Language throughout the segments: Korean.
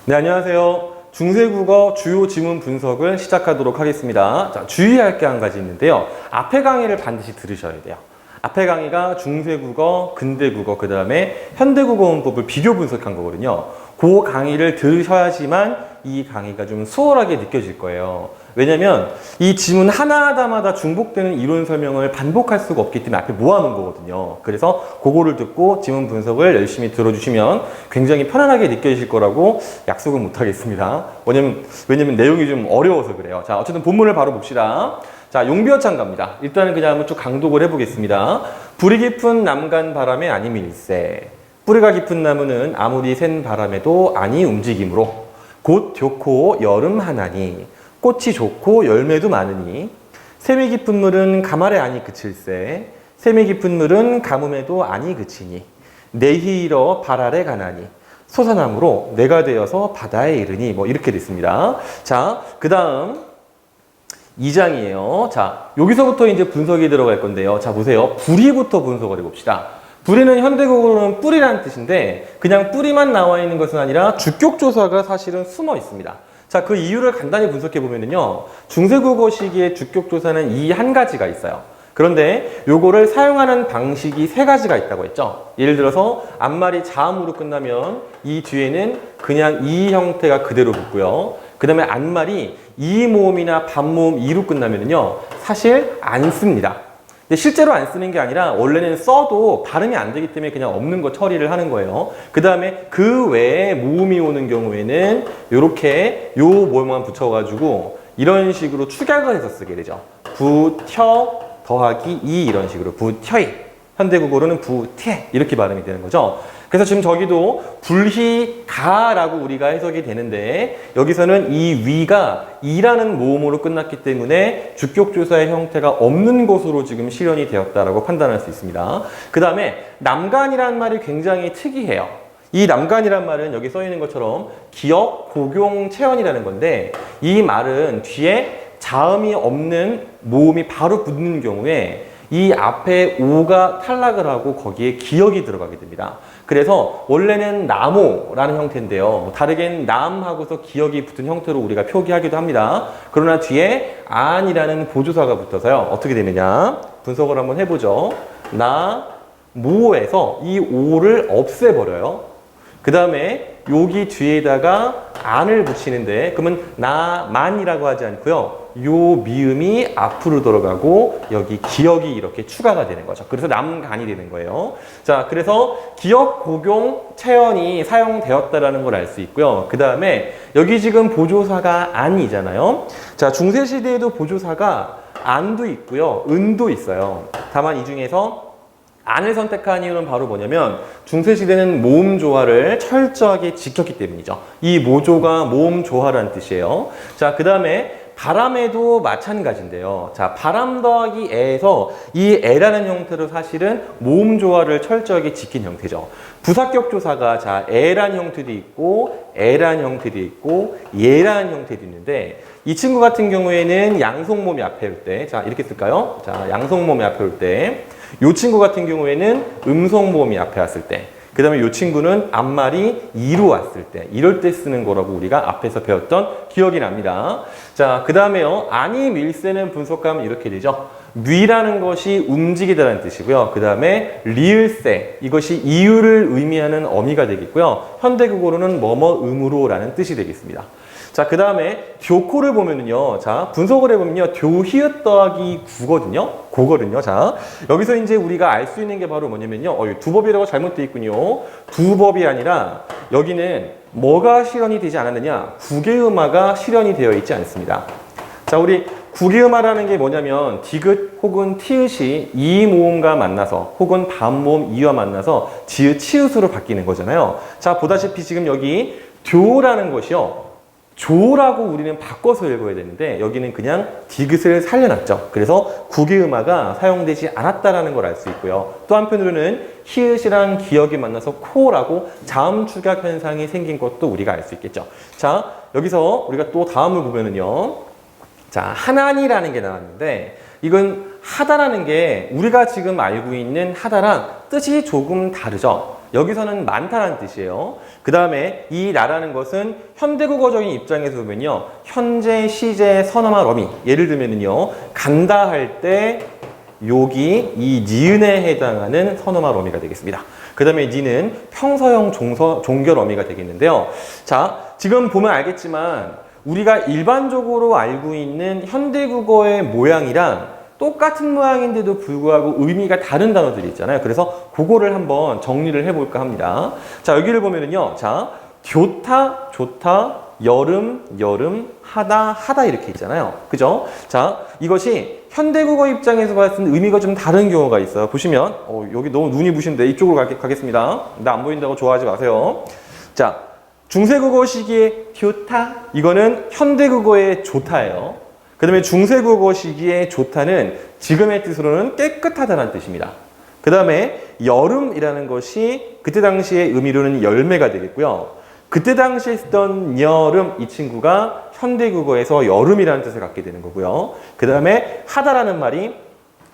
네, 안녕하세요. 중세국어 주요 지문 분석을 시작하도록 하겠습니다. 자, 주의할 게 한 가지 있는데요. 앞에 강의를 반드시 들으셔야 돼요. 앞에 강의가 중세국어, 근대국어, 그 다음에 현대국어 문법을 비교 분석한 거거든요. 그 강의를 들으셔야지만 이 강의가 좀 수월하게 느껴질 거예요. 왜냐면 이 지문 하나하나마다 중복되는 이론 설명을 반복할 수가 없기 때문에 앞에 모아놓은 거거든요. 그래서 그거를 듣고 지문 분석을 열심히 들어주시면 굉장히 편안하게 느껴지실 거라고 약속은 못하겠습니다. 왜냐면 내용이 좀 어려워서 그래요. 자, 어쨌든 본문을 바로 봅시다. 자, 용비어창 갑니다. 일단은 그냥 한번 쭉 강독을 해보겠습니다. 불이 깊은 남간 바람에 아니면 일세. 뿌리가 깊은 나무는 아무리 센 바람에도 아니 움직이므로 곧 좋고 여름 하나니 꽃이 좋고 열매도 많으니 샘이 깊은 물은 가말에 아니 그칠세. 샘이 깊은 물은 가뭄에도 아니 그치니 내히 일어 발 아래 가나니 소사나무로 내가 되어서 바다에 이르니 뭐 이렇게 됐습니다. 자, 그 다음 2장이에요. 자, 여기서부터 이제 분석이 들어갈 건데요. 자, 보세요. 부리부터 분석을 해봅시다. 부리는 현대국어로는 뿌리라는 뜻인데 그냥 뿌리만 나와 있는 것은 아니라 주격조사가 사실은 숨어 있습니다. 자, 그 이유를 간단히 분석해 보면요. 중세국어식의 주격조사는 이 한 가지가 있어요. 그런데 요거를 사용하는 방식이 세 가지가 있다고 했죠. 예를 들어서 앞말이 자음으로 끝나면 이 뒤에는 그냥 이 형태가 그대로 붙고요. 그 다음에 앞말이 이 모음이나 반모음 이로 끝나면요. 사실 안 씁니다. 근데 실제로 안 쓰는 게 아니라 원래는 써도 발음이 안 되기 때문에 그냥 없는 거 처리를 하는 거예요. 그 다음에 그 외에 모음이 오는 경우에는 이렇게 요 모음만 붙여가지고 이런 식으로 축약을 해서 쓰게 되죠. 부텨 더하기 이 이런 식으로 부텨이. 현대국어로는 부태 이렇게 발음이 되는 거죠. 그래서 지금 저기도 불희가라고 우리가 해석이 되는데 여기서는 이 위가 이라는 모음으로 끝났기 때문에 주격조사의 형태가 없는 것으로 지금 실현이 되었다라고 판단할 수 있습니다. 그 다음에 남간이라는 말이 굉장히 특이해요. 이 남간이란 말은 여기 써 있는 것처럼 기역, 고경, 체언이라는 건데 이 말은 뒤에 자음이 없는 모음이 바로 붙는 경우에 이 앞에 오가 탈락을 하고 거기에 기역이 들어가게 됩니다. 그래서 원래는 나모라는 형태인데요. 다르게는 남하고서 기역이 붙은 형태로 우리가 표기하기도 합니다. 그러나 뒤에 안이라는 보조사가 붙어서요. 어떻게 되느냐? 분석을 한번 해보죠. 나, 모에서 이 오를 없애버려요. 그 다음에 여기 뒤에다가 안을 붙이는데 그러면 나만이라고 하지 않고요. 요 미음이 앞으로 들어가고 여기 기역이 이렇게 추가가 되는 거죠. 그래서 남간이 되는 거예요. 자, 그래서 기역, 고경, 체언이 사용되었다라는 걸 알 수 있고요. 그 다음에 여기 지금 보조사가 안이잖아요. 자, 중세시대에도 보조사가 안도 있고요. 은도 있어요. 다만 이 중에서 안을 선택한 이유는 바로 뭐냐면 중세시대는 모음 조화를 철저하게 지켰기 때문이죠. 이 모조가 모음 조화라는 뜻이에요. 자, 그 다음에 바람에도 마찬가지인데요. 자, 바람 더하기 에에서 이 에라는 형태로 사실은 모음 조화를 철저하게 지킨 형태죠. 부사격 조사가 자, 에란 형태도 있고 에란 형태도 있고 예란 형태도 있는데 이 친구 같은 경우에는 양성모음이 앞에 올 때, 자, 이렇게 쓸까요? 자, 양성모음이 앞에 올 때, 이 친구 같은 경우에는 음성모음이 앞에 왔을 때, 그 다음에 이 친구는 앞말이 이로 왔을 때, 이럴 때 쓰는 거라고 우리가 앞에서 배웠던 기억이 납니다. 자, 그 다음에요. 아니 밀세는 분석하면 이렇게 되죠. 뉘라는 것이 움직이다라는 뜻이고요. 그 다음에 리을세, 이것이 이유를 의미하는 어미가 되겠고요. 현대국어로는 뭐뭐음으로라는 뜻이 되겠습니다. 자, 그 다음에 교코를 보면은요. 자, 분석을 해보면요. 교히읗 더하기 구거든요. 고거든요. 자, 여기서 이제 우리가 알 수 있는 게 바로 뭐냐면요. 두 법이라고 잘못되어 있군요. 두 법이 아니라 여기는 뭐가 실현이 되지 않았느냐. 국외음화가 실현이 되어 있지 않습니다. 자, 우리 국외음화라는 게 뭐냐면 디귿 혹은 티읕이 이 모음과 만나서 혹은 반모음 이와 만나서 지읒, 치읓으로 바뀌는 거잖아요. 자, 보다시피 지금 여기 교라는 것이요. 조라고 우리는 바꿔서 읽어야 되는데 여기는 그냥 디귿을 살려놨죠. 그래서 국외음화가 사용되지 않았다라는 걸 알 수 있고요. 또 한편으로는 히읗이랑 기역이 만나서 코라고 자음 축약 현상이 생긴 것도 우리가 알 수 있겠죠. 자, 여기서 우리가 또 다음을 보면은요. 자, 하나니라는 게 나왔는데 이건 하다라는 게 우리가 지금 알고 있는 하다랑 뜻이 조금 다르죠. 여기서는 많다라는 뜻이에요. 그 다음에 이 나라는 것은 현대국어적인 입장에서 보면요. 현재 시제 선어말 어미. 예를 들면은요. 간다 할 때 여기 이 니은에 해당하는 선어말 어미가 되겠습니다. 그 다음에 니는 평서형 종결 어미가 되겠는데요. 자, 지금 보면 알겠지만 우리가 일반적으로 알고 있는 현대국어의 모양이랑 똑같은 모양인데도 불구하고 의미가 다른 단어들이 있잖아요. 그래서 그거를 한번 정리를 해볼까 합니다. 자, 여기를 보면은요. 자, 좋다, 좋다, 여름, 여름, 하다, 하다 이렇게 있잖아요. 그죠? 자, 이것이 현대국어 입장에서 봤을 때 의미가 좀 다른 경우가 있어요. 보시면, 여기 너무 눈이 부신데 이쪽으로 가겠습니다. 나 안 보인다고 좋아하지 마세요. 자, 중세국어 시기의 좋다, 이거는 현대국어의 좋다예요. 그 다음에 중세국어 시기의 좋다는 지금의 뜻으로는 깨끗하다는 뜻입니다. 그 다음에 여름이라는 것이 그때 당시의 의미로는 열매가 되겠고요. 그때 당시에 쓰던 여름, 이 친구가 현대국어에서 여름이라는 뜻을 갖게 되는 거고요. 그 다음에 하다라는 말이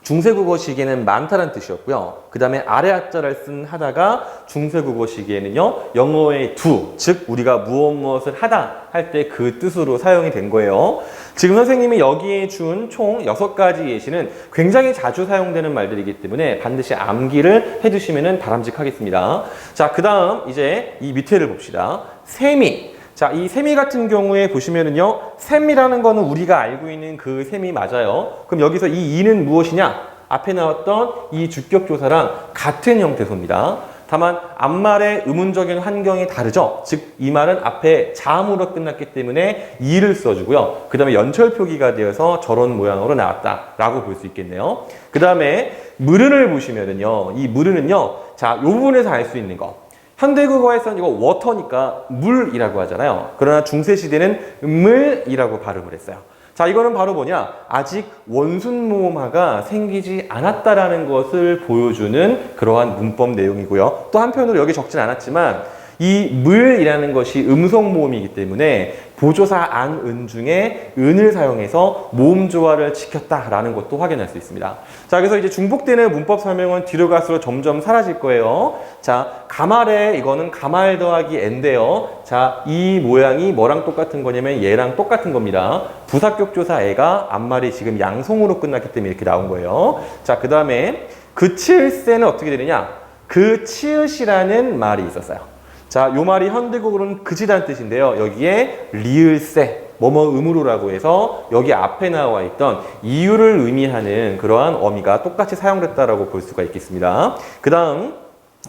중세국어 시기에는 많다는 뜻이었고요. 그 다음에 아래 하자를 쓴 하다가 중세국어 시기에는요, 영어의 do, 즉 우리가 무엇을 하다 할 때 그 뜻으로 사용이 된 거예요. 지금 선생님이 여기에 준 총 6가지 예시는 굉장히 자주 사용되는 말들이기 때문에 반드시 암기를 해두시면 바람직하겠습니다. 자, 그 다음 이제 이 밑에를 봅시다. 세미. 자, 이 세미 같은 경우에 보시면은요, 셈이라는 거는 우리가 알고 있는 그 셈이 맞아요. 그럼 여기서 이 이는 무엇이냐? 앞에 나왔던 이 주격조사랑 같은 형태소입니다. 다만 앞말의 의문적인 환경이 다르죠. 즉, 이 말은 앞에 자음으로 끝났기 때문에 이를 써주고요. 그 다음에 연철 표기가 되어서 저런 모양으로 나왔다라고 볼 수 있겠네요. 그 다음에 물은을 보시면은요, 이 물은은요, 자, 이 부분에서 알 수 있는 거. 현대국어에서는 이거 워터니까 물이라고 하잖아요. 그러나 중세시대는 물이라고 발음을 했어요. 자, 이거는 바로 뭐냐? 아직 원순모음화가 생기지 않았다라는 것을 보여주는 그러한 문법 내용이고요. 또 한편으로 여기 적진 않았지만 이 물이라는 것이 음성모음이기 때문에 보조사 안, 은 중에 은을 사용해서 모음 조화를 지켰다라는 것도 확인할 수 있습니다. 자, 그래서 이제 중복되는 문법 설명은 뒤로 갈수록 점점 사라질 거예요. 자, 가말에 이거는 가말 더하기 애인데요. 자, 이 모양이 뭐랑 똑같은 거냐면 얘랑 똑같은 겁니다. 부사격조사 애가 앞말이 지금 양성으로 끝났기 때문에 이렇게 나온 거예요. 자, 그 다음에 그 치을새는 어떻게 되느냐? 그 치읓이라는 말이 있었어요. 자, 요 말이 현대국어로는 그지란 뜻인데요. 여기에 리을세, 뭐뭐 음으로라고 해서 여기 앞에 나와 있던 이유를 의미하는 그러한 어미가 똑같이 사용됐다라고 볼 수가 있겠습니다. 그 다음,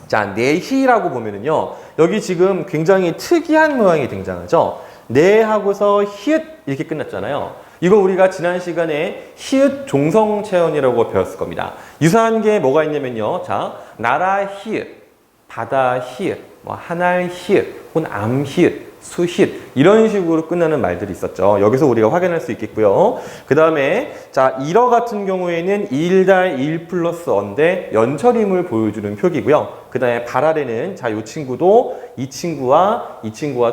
자, 내희라고 보면은요, 여기 지금 굉장히 특이한 모양이 등장하죠. 네 하고서 히읗 이렇게 끝났잖아요. 이거 우리가 지난 시간에 히읗 종성체언이라고 배웠을 겁니다. 유사한 게 뭐가 있냐면요. 자, 나라 히읗, 바다 히읗, 뭐 하날 히읗, 혹은 암 히읗, 수 히읗 이런 식으로 끝나는 말들이 있었죠. 여기서 우리가 확인할 수 있겠고요. 그 다음에 자, 일어 같은 경우에는 1-1 플러스 언데 연철임을 보여주는 표기고요. 그 다음에 발아래는 자, 이 친구도 이 친구와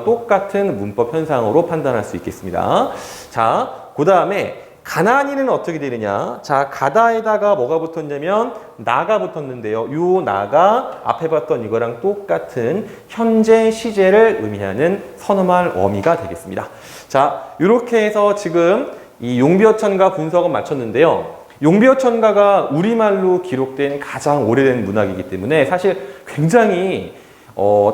똑같은 문법 현상으로 판단할 수 있겠습니다. 자, 그 다음에 가나니는 어떻게 되느냐? 자, 가다에다가 뭐가 붙었냐면 나가 붙었는데요. 요 나가 앞에 봤던 이거랑 똑같은 현재 시제를 의미하는 선어말 어미가 되겠습니다. 자, 이렇게 해서 지금 이 용비어천가 분석은 마쳤는데요. 용비어천가가 우리말로 기록된 가장 오래된 문학이기 때문에 사실 굉장히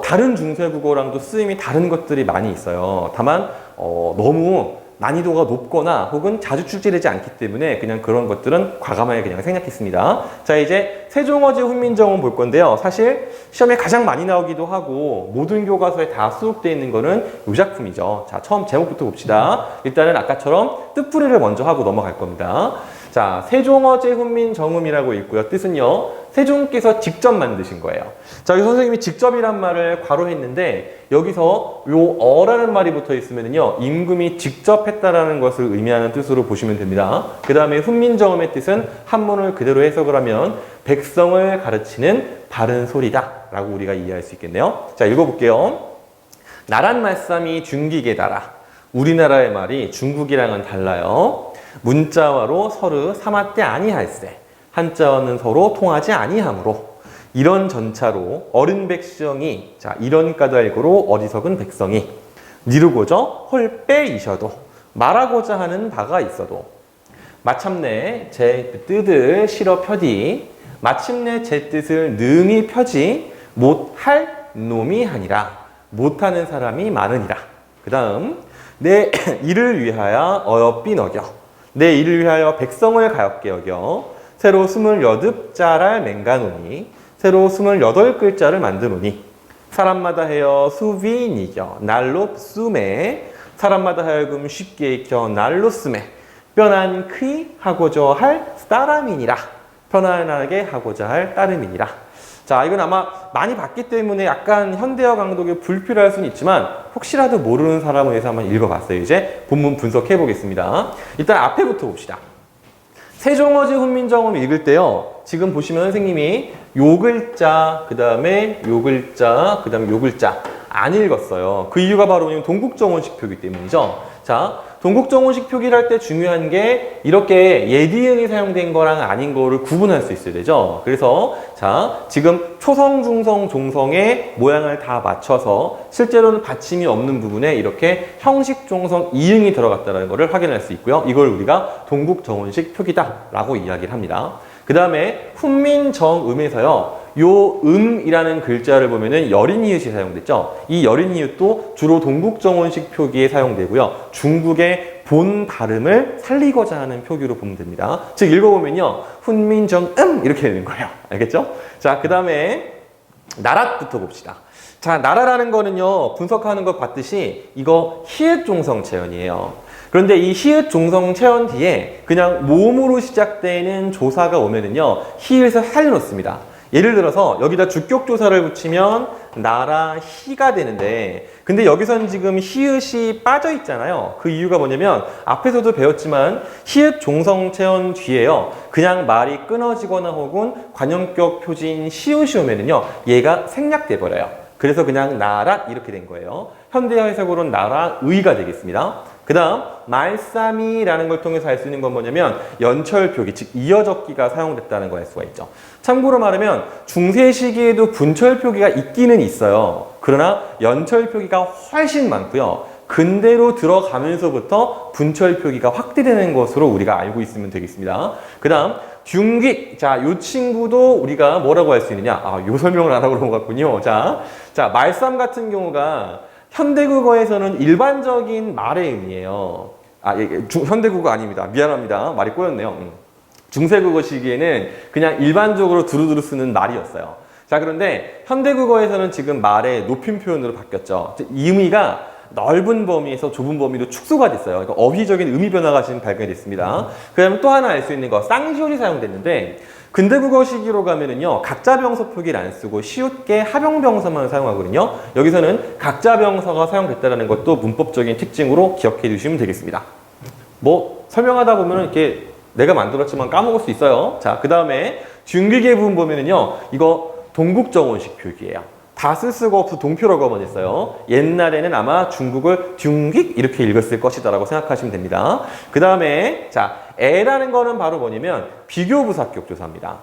다른 중세국어랑도 쓰임이 다른 것들이 많이 있어요. 다만 너무 난이도가 높거나 혹은 자주 출제되지 않기 때문에 그냥 그런 것들은 과감하게 그냥 생략했습니다. 자, 이제 세종어제 훈민정음 볼 건데요. 사실 시험에 가장 많이 나오기도 하고 모든 교과서에 다 수록되어 있는 거는 이 작품이죠. 자, 처음 제목부터 봅시다. 일단은 아까처럼 뜻풀이를 먼저 하고 넘어갈 겁니다. 자, 세종어제 훈민정음이라고 있고요. 뜻은요, 세종께서 직접 만드신 거예요. 자, 여기 선생님이 직접이란 말을 괄호했는데 여기서 요 어라는 말이 붙어 있으면요, 임금이 직접 했다라는 것을 의미하는 뜻으로 보시면 됩니다. 그 다음에 훈민정음의 뜻은 한문을 그대로 해석을 하면 백성을 가르치는 바른 소리다 라고 우리가 이해할 수 있겠네요. 자, 읽어볼게요. 나란 말씀이 중기게 달아. 우리나라의 말이 중국이랑은 달라요. 문자와로 서로 삼았대 아니할세. 한자어는 서로 통하지 아니하므로 이런 전차로 어른 백성이 자 이런 까닭으로 어리석은 백성이 니르고저 홀빼이셔도 말하고자 하는 바가 있어도 마침내 제 뜻을 실어 펴디 마침내 제 뜻을 능히 펴지 못할 놈이 하니라 못하는 사람이 많으니라. 그 다음 내 일을 위하여 어여삐 너겨 내 일을 위하여 백성을 가엾게 여겨 새로 28자랄 맹가노니 새로 28글자를 만드노니 사람마다 하여 수비니겨 날로 쓰매 사람마다 하여금 쉽게 익혀 날로 쓰매 편안히 하고자 할 따름이니라. 편안하게 하고자 할 따름이니라. 자, 이건 아마 많이 봤기 때문에 약간 현대어 강독에 불필요할 수는 있지만 혹시라도 모르는 사람을 위해서 한번 읽어봤어요. 이제 본문 분석해 보겠습니다. 일단 앞에부터 봅시다. 세종어지 훈민정음 읽을 때요. 지금 보시면 선생님이 요 글자, 그 다음에 요 글자, 그 다음에 요 글자 안 읽었어요. 그 이유가 바로 동국정원식 표기 때문이죠. 자, 동국정원식 표기를 할 때 중요한 게 이렇게 예디응이 사용된 거랑 아닌 거를 구분할 수 있어야 되죠. 그래서 자, 지금 초성, 중성, 종성의 모양을 다 맞춰서 실제로는 받침이 없는 부분에 이렇게 형식, 종성, 이응이 들어갔다는 것을 확인할 수 있고요. 이걸 우리가 동국정원식 표기다라고 이야기를 합니다. 그 다음에 훈민정음에서요. 요 음이라는 글자를 보면은 여린이웃이 사용됐죠. 이 여린이웃도 주로 동국정원식 표기에 사용되고요. 중국의 본 발음을 살리고자 하는 표기로 보면 됩니다. 즉 읽어보면요. 훈민정음 이렇게 되는 거예요. 알겠죠? 자, 그 다음에 나랏부터 봅시다. 자, 나라라는 거는요. 분석하는 것 봤듯이 이거 히읗 종성 체언이에요. 그런데 이 히읗 종성 체언 뒤에 그냥 모음으로 시작되는 조사가 오면은요. 히읗을 살려놓습니다. 예를 들어서 여기다 주격조사를 붙이면 나라 히가 되는데 근데 여기서는 지금 히읗이 빠져 있잖아요. 그 이유가 뭐냐면 앞에서도 배웠지만 히읗 종성 체언 뒤에요. 그냥 말이 끊어지거나 혹은 관형격 표지인 시옷이 오면은요. 얘가 생략돼 버려요. 그래서 그냥 나라 이렇게 된 거예요. 현대어 해석으로는 나라의가 되겠습니다. 그 다음 말싸미라는 걸 통해서 알 수 있는 건 뭐냐면 연철 표기, 즉 이어적기가 사용됐다는 걸 알 수가 있죠. 참고로 말하면 중세 시기에도 분철 표기가 있기는 있어요. 그러나 연철 표기가 훨씬 많고요. 근대로 들어가면서부터 분철 표기가 확대되는 것으로 우리가 알고 있으면 되겠습니다. 그 다음 중귀, 자, 요 친구도 우리가 뭐라고 할 수 있느냐? 요 설명을 안 하고 넘어갔군요. 자, 말싸움 같은 경우가 현대국어에서는 일반적인 말의 의미예요. 현대국어 아닙니다. 미안합니다. 말이 꼬였네요. 중세국어 시기에는 그냥 일반적으로 두루두루 쓰는 말이었어요. 자, 그런데 현대국어에서는 지금 말의 높임 표현으로 바뀌었죠. 이 의미가 넓은 범위에서 좁은 범위로 축소가 됐어요. 그러니까 어휘적인 의미 변화가 지금 발견이 됐습니다. 그 다음에 또 하나 알 수 있는 거, 쌍시옷이 사용됐는데 근대국어 시기로 가면은요, 각자병서 표기를 안 쓰고 쉬웁게 합용병서만 사용하거든요. 여기서는 각자병서가 사용됐다는 것도 문법적인 특징으로 기억해 주시면 되겠습니다. 뭐, 설명하다 보면은 이렇게 내가 만들었지만 까먹을 수 있어요. 자, 그 다음에 중귀계 부분 보면은요, 이거 동국정원식 표기예요. 다 쓸 수가 없어 동표라고 한번 했어요. 옛날에는 아마 중국을 둥깃 이렇게 읽었을 것이다 라고 생각하시면 됩니다. 그 다음에 자, 에라는 거는 바로 뭐냐면 비교부사격 조사입니다.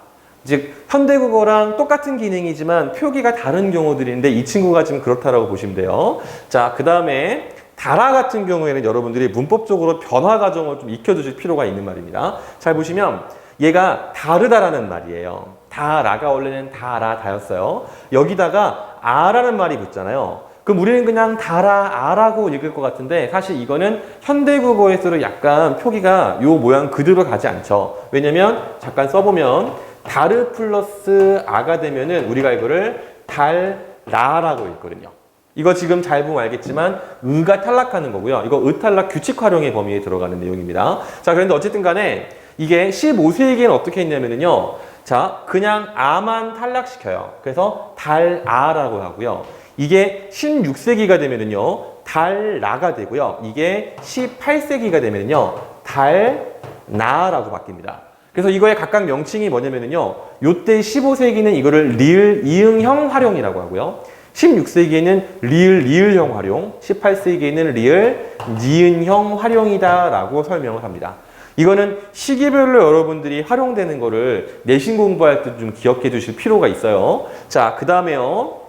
즉 현대국어랑 똑같은 기능이지만 표기가 다른 경우들인데 이 친구가 지금 그렇다라고 보시면 돼요. 자, 그 다음에 다라 같은 경우에는 여러분들이 문법적으로 변화 과정을 좀 익혀두실 필요가 있는 말입니다. 잘 보시면 얘가 다르다라는 말이에요. 다라가 원래는 다였어요. 여기다가 아라는 말이 붙잖아요. 그럼 우리는 그냥 다라, 아라고 읽을 것 같은데 사실 이거는 현대국어에서도 약간 표기가 요 모양 그대로 가지 않죠. 왜냐면 잠깐 써보면 다르 플러스 아가 되면은 우리가 이거를 달라라고 읽거든요. 이거 지금 잘 보면 알겠지만 의가 탈락하는 거고요. 이거 의탈락 규칙 활용의 범위에 들어가는 내용입니다. 자, 그런데 어쨌든 간에 이게 15세기에는 어떻게 했냐면요. 자, 그냥 아만 탈락시켜요. 그래서 달아라고 하고요. 이게 16세기가 되면은요. 달라가 되고요. 이게 18세기가 되면은요. 달나라고 바뀝니다. 그래서 이거의 각각 명칭이 뭐냐면은요. 요때 15세기는 이거를 리을 이응형 활용이라고 하고요. 16세기에는 리을형 활용, 18세기에는 리을 니은형 활용이다라고 설명을 합니다. 이거는 시기별로 여러분들이 활용되는 거를 내신 공부할 때 좀 기억해 두실 필요가 있어요. 자, 그 다음에요.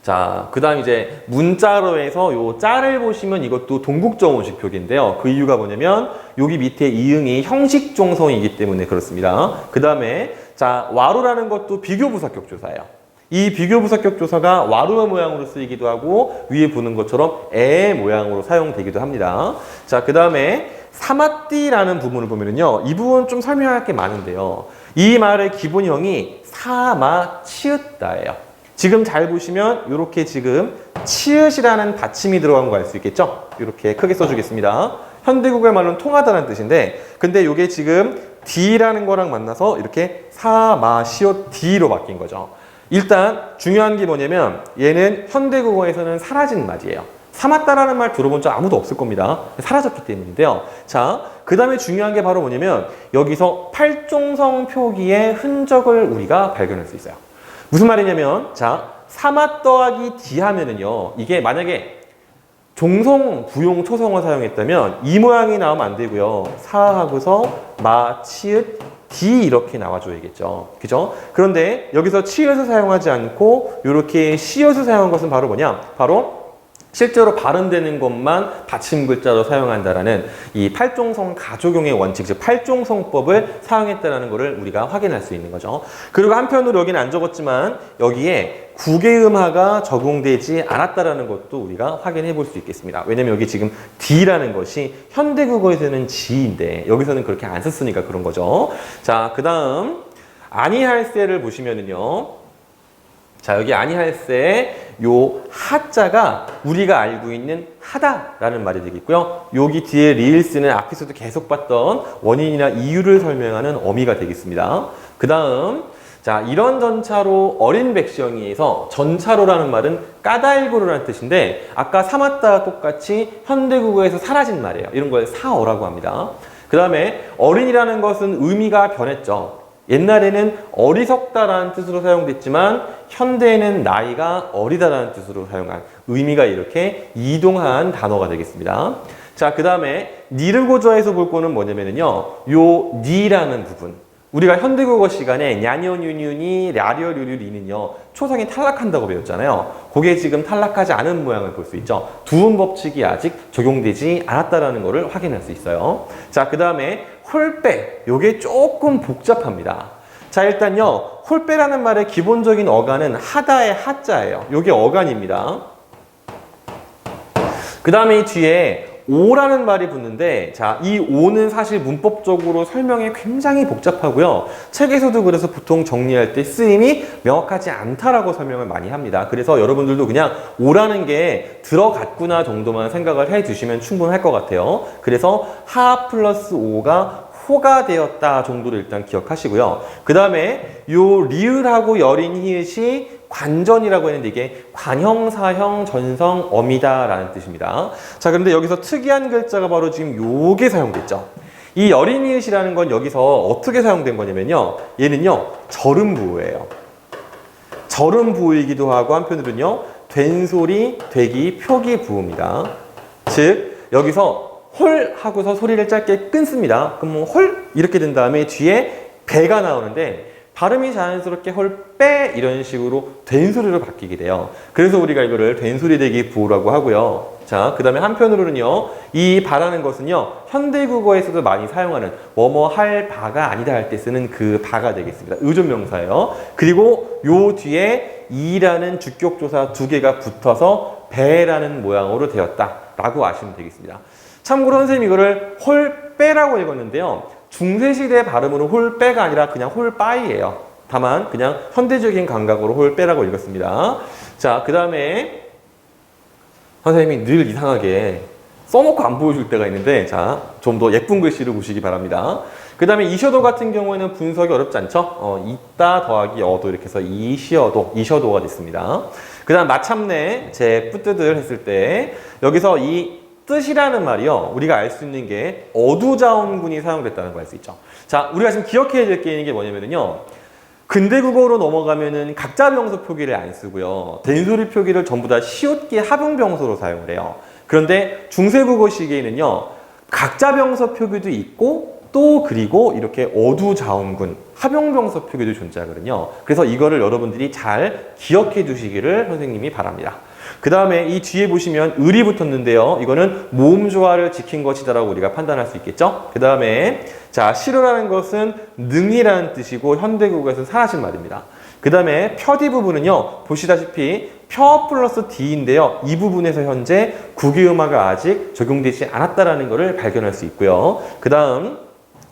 자, 그 다음 이제 문자로 해서 요 자를 보시면 이것도 동국정원식 표기인데요. 그 이유가 뭐냐면 여기 밑에 이응이 형식 종성이기 때문에 그렇습니다. 그 다음에 자, 와로라는 것도 비교부사격 조사예요. 이 비교부사격 조사가 와루의 모양으로 쓰이기도 하고 위에 보는 것처럼 애 모양으로 사용되기도 합니다. 자, 그 다음에 사마띠라는 부분을 보면은요. 이 부분 좀 설명할 게 많은데요. 이 말의 기본형이 사마 치읓다예요. 지금 잘 보시면 이렇게 지금 치읓이라는 받침이 들어간 거 알 수 있겠죠? 이렇게 크게 써주겠습니다. 현대국어의 말로는 통하다는 뜻인데 근데 이게 지금 D라는 거랑 만나서 이렇게 사마시옷 D로 바뀐 거죠. 일단 중요한 게 뭐냐면 얘는 현대국어에서는 사라진 말이에요. 사맞다라는 말 들어본 적 아무도 없을 겁니다. 사라졌기 때문인데요. 자, 그 다음에 중요한 게 바로 뭐냐면 여기서 팔종성 표기의 흔적을 우리가 발견할 수 있어요. 무슨 말이냐면 자, 사마 더하기 D 하면은요. 이게 만약에 종성, 부용, 초성을 사용했다면 이 모양이 나오면 안 되고요. 사하고서 마, 치읓, D 이렇게 나와줘야겠죠. 그죠? 그런데 여기서 치읓을 사용하지 않고 이렇게 시읒을 사용한 것은 바로 뭐냐? 바로 실제로 발음되는 것만 받침 글자로 사용한다라는 이 팔종성 가족용의 원칙, 즉 팔종성법을 사용했다라는 것을 우리가 확인할 수 있는 거죠. 그리고 한편으로 여기는 안 적었지만 여기에 국외음화가 적용되지 않았다라는 것도 우리가 확인해 볼 수 있겠습니다. 왜냐면 여기 지금 D라는 것이 현대국어에서는 G인데 여기서는 그렇게 안 썼으니까 그런 거죠. 자, 그 다음 아니할세를 보시면은요. 자, 여기 아니할세 요 하자가 우리가 알고 있는 하다라는 말이 되겠고요. 여기 뒤에 리을스는 앞에서도 계속 봤던 원인이나 이유를 설명하는 어미가 되겠습니다. 그 다음 자, 이런 전차로 어린 백시영이에서 전차로라는 말은 까다일고로라는 뜻인데 아까 사맞다와 똑같이 현대국어에서 사라진 말이에요. 이런 걸 사어라고 합니다. 그 다음에 어린이라는 것은 의미가 변했죠. 옛날에는 어리석다라는 뜻으로 사용됐지만 현대에는 나이가 어리다라는 뜻으로 사용한 의미가 이렇게 이동한 단어가 되겠습니다. 자, 그 다음에 니를 고조해서 볼 거는 뭐냐면요. 요 니라는 부분. 우리가 현대국어 시간에 냐녀뉴뉴니 랴려류류리는요. 초성이 탈락한다고 배웠잖아요. 그게 지금 탈락하지 않은 모양을 볼 수 있죠. 두음 법칙이 아직 적용되지 않았다라는 것을 확인할 수 있어요. 자, 그 다음에 홀빼. 요게 조금 복잡합니다. 자, 일단요. 홀빼라는 말의 기본적인 어간은 하다의 하자예요. 요게 어간입니다. 그 다음에 이 뒤에 오라는 말이 붙는데 자, 이 오는 사실 문법적으로 설명이 굉장히 복잡하고요. 책에서도 그래서 보통 정리할 때 쓰임이 명확하지 않다라고 설명을 많이 합니다. 그래서 여러분들도 그냥 오라는 게 들어갔구나 정도만 생각을 해 주시면 충분할 것 같아요. 그래서 하 플러스 오가 호가 되었다 정도를 일단 기억하시고요. 그 다음에 요 리을하고 여린 히읗이 관전이라고 했는데 이게 관형, 사형, 전성, 어미다라는 뜻입니다. 자, 그런데 여기서 특이한 글자가 바로 지금 요게 사용됐죠. 이 여린 히읗이라는 건 여기서 어떻게 사용된 거냐면요. 얘는요, 절음부호예요. 절음부호이기도 하고 한편으로는요, 된소리, 되기, 표기 부호입니다. 즉, 여기서 홀 하고서 소리를 짧게 끊습니다. 그럼 뭐 홀 이렇게 된 다음에 뒤에 배가 나오는데 발음이 자연스럽게 홀 빼 이런 식으로 된소리로 바뀌게 돼요. 그래서 우리가 이거를 된소리 되기 부호라고 하고요. 자, 그 다음에 한편으로는요. 이 바라는 것은요. 현대국어에서도 많이 사용하는 뭐뭐 할 바가 아니다 할 때 쓰는 그 바가 되겠습니다. 의존명사예요. 그리고 요 뒤에 이라는 주격조사 두 개가 붙어서 배라는 모양으로 되었다라고 아시면 되겠습니다. 참고로 선생님이 이거를 홀빼라고 읽었는데요. 중세시대 발음으로 홀빼가 아니라 그냥 홀빠이예요. 다만 그냥 현대적인 감각으로 홀빼라고 읽었습니다. 자, 그 다음에 선생님이 늘 이상하게 써놓고 안 보여줄 때가 있는데 자, 좀 더 예쁜 글씨를 보시기 바랍니다. 그 다음에 이셔도 같은 경우에는 분석이 어렵지 않죠? 있다 더하기 어도 이렇게 해서 이셔도가 됐습니다. 그 다음 마참내 제 뿌뜨들 했을 때 여기서 이 뜻이라는 말이요. 우리가 알 수 있는 게 어두자원군이 사용됐다는 걸 알 수 있죠. 자, 우리가 지금 기억해야 될 게 있는 게 뭐냐면요. 근대국어로 넘어가면은 각자병소 표기를 안 쓰고요. 된소리 표기를 전부 다 시옷기 합용병소로 사용을 해요. 그런데 중세국어 시기에는요. 각자병서 표기도 있고 또 그리고 이렇게 어두자음군, 합용병서 표기도 존재하거든요. 그래서 이거를 여러분들이 잘 기억해 두시기를 선생님이 바랍니다. 그 다음에 이 뒤에 보시면 을이 붙었는데요. 이거는 모음 조화를 지킨 것이다라고 우리가 판단할 수 있겠죠. 그 다음에 자, 실효라는 것은 능이라는 뜻이고 현대국어에서는 사라진 말입니다. 그 다음에 펴디 부분은요, 보시다시피 펴 플러스 디인데요. 이 부분에서 현재 국유음화가 아직 적용되지 않았다라는 것을 발견할 수 있고요. 그 다음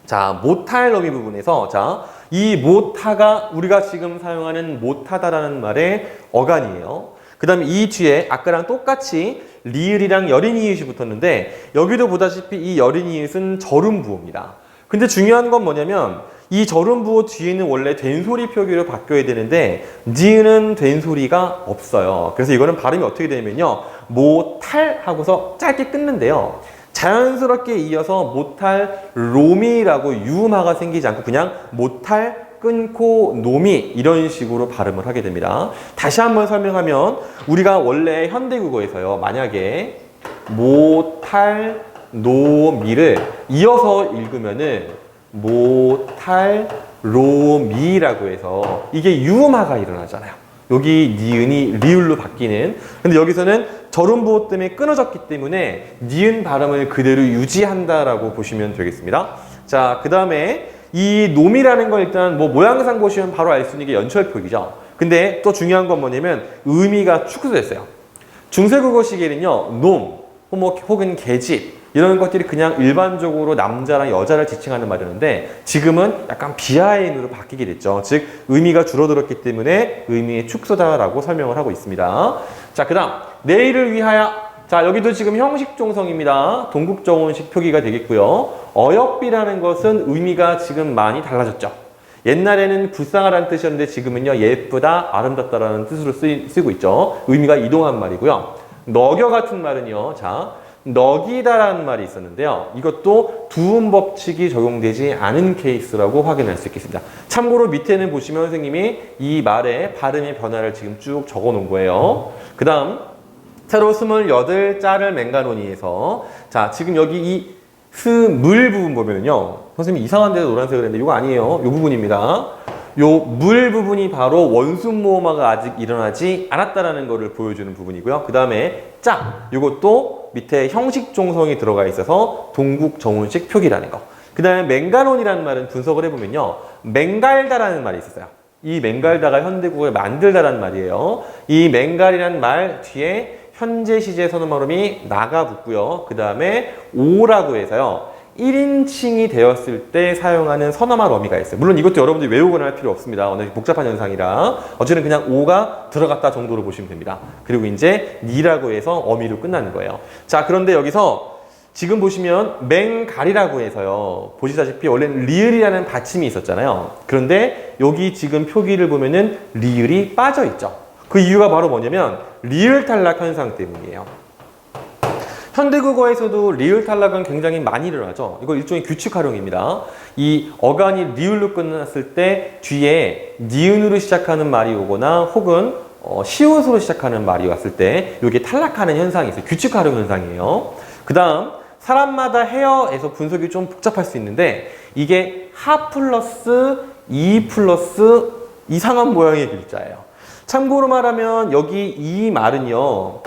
자, 못할 너미 부분에서 자, 이 못하가 우리가 지금 사용하는 못하다라는 말의 어간이에요. 그 다음에 이 뒤에 아까랑 똑같이 리을이랑 여린 이읒이 붙었는데 여기도 보다시피 이 여린 이읒은 절음부호입니다. 근데 중요한 건 뭐냐면 이 절음부호 뒤에는 원래 된소리 표기로 바뀌어야 되는데 니은은 된소리가 없어요. 그래서 이거는 발음이 어떻게 되냐면요, 못할 하고서 짧게 끊는데요. 자연스럽게 이어서 못할 로미라고 유음화가 생기지 않고 그냥 못할 끊고 노미 이런 식으로 발음을 하게 됩니다. 다시 한번 설명하면 우리가 원래 현대국어에서요, 만약에 못할 노미를 이어서 읽으면은 못할 로미라고 해서 이게 유음화가 일어나잖아요. 여기 니은이 리을로 바뀌는. 근데 여기서는 절음부호 때문에 끊어졌기 때문에 니은 발음을 그대로 유지한다라고 보시면 되겠습니다. 자, 그 다음에 이 놈이라는 건 일단 뭐 모양상 보시면 바로 알 수 있는 게 연철표기죠. 근데 또 중요한 건 뭐냐면 의미가 축소됐어요. 중세국어 시기에는요, 놈 혹은 계집 이런 것들이 그냥 일반적으로 남자랑 여자를 지칭하는 말이었는데 지금은 약간 비하인으로 바뀌게 됐죠. 즉 의미가 줄어들었기 때문에 의미의 축소다라고 설명을 하고 있습니다. 자, 그 다음 내일을 위하여. 자, 여기도 지금 형식 종성입니다. 동국정원식 표기가 되겠고요. 어역비라는 것은 의미가 지금 많이 달라졌죠. 옛날에는 불쌍하다는 뜻이었는데 지금은요, 예쁘다, 아름답다라는 뜻으로 쓰고 있죠. 의미가 이동한 말이고요. 너겨 같은 말은요, 자, 너기다라는 말이 있었는데요. 이것도 두음 법칙이 적용되지 않은 케이스라고 확인할 수 있겠습니다. 참고로 밑에는 보시면 선생님이 이 말의 발음의 변화를 지금 쭉 적어 놓은 거예요. 그 다음 새로 28자를 맹가노니에서 자, 지금 여기 이 스물 부분 보면요, 선생님 이상한 데서 노란색을 했는데 이거 아니에요. 이 부분입니다. 요 물 부분이 바로 원순모음화가 아직 일어나지 않았다라는 것을 보여주는 부분이고요. 그 다음에 짜, 이것도 밑에 형식 종성이 들어가 있어서 동국 정운식 표기라는 거. 그 다음에 맹가논이라는 말은 분석을 해보면요, 맹갈다라는 말이 있었어요. 이 맹갈다가 현대국어에 만들다라는 말이에요. 이 맹갈이라는 말 뒤에 현재 시제 선어말음이 나가 붙고요. 그 다음에 오라고 해서요, 1인칭이 되었을 때 사용하는 선어말 어미가 있어요. 물론 이것도 여러분들이 외우거나 할 필요 없습니다. 워낙 복잡한 현상이라. 어쨌든 그냥 오가 들어갔다 정도로 보시면 됩니다. 그리고 이제 니라고 해서 어미로 끝나는 거예요. 자, 그런데 여기서 지금 보시면 맹갈이라고 해서요, 보시다시피 원래는 리을이라는 받침이 있었잖아요. 그런데 여기 지금 표기를 보면은 리을이 빠져 있죠. 그 이유가 바로 뭐냐면 리을 탈락 현상 때문이에요. 현대국어에서도 리을 탈락은 굉장히 많이 일어나죠. 이거 일종의 규칙 활용입니다. 이 어간이 리을로 끝났을 때 뒤에 니은으로 시작하는 말이 오거나 혹은 시옷으로 시작하는 말이 왔을 때 이게 탈락하는 현상이 있어요. 규칙 활용 현상이에요. 그 다음 사람마다 헤어에서 분석이 좀 복잡할 수 있는데 이게 하 플러스 이 플러스 이상한 모양의 글자예요. 참고로 말하면 여기 이 말은요,